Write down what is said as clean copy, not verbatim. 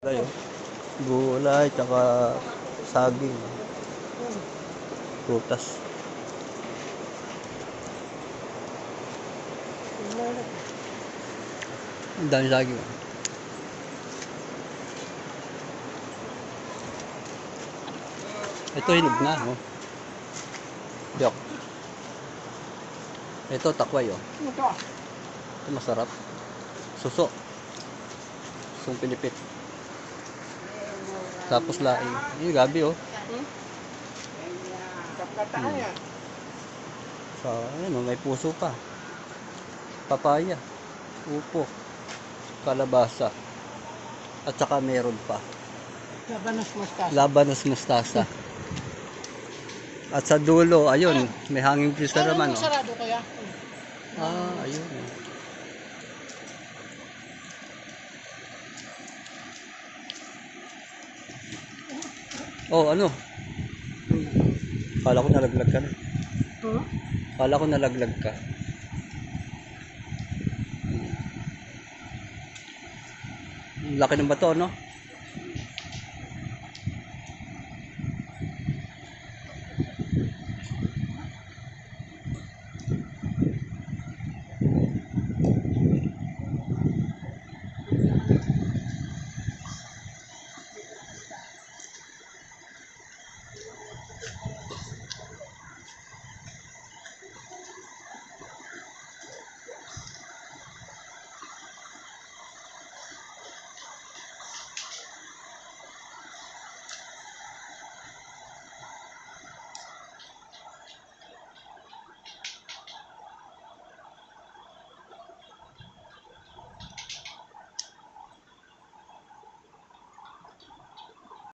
Tayo, gulay, tsaka saging, prutas. Ang dami saging. Ito hinog na, oh. Diyok. Ito takway, oh. Ito masarap. Suso. Susong Pilipit. Tapos laing. Ini gabi, oh. So, ayun, oh, may puso pa. Papaya. Upo. Kalabasa. At saka meron pa. Labanos mustasa. Labanos mustasa. At sa dulo, ayun, may hanging pisa naman, oh. Sarado kaya? Ah, ayun. Oh, ano? Kala ko nalaglag ka na. Huh? Kala ko nalaglag ka. Laki ng bato, no?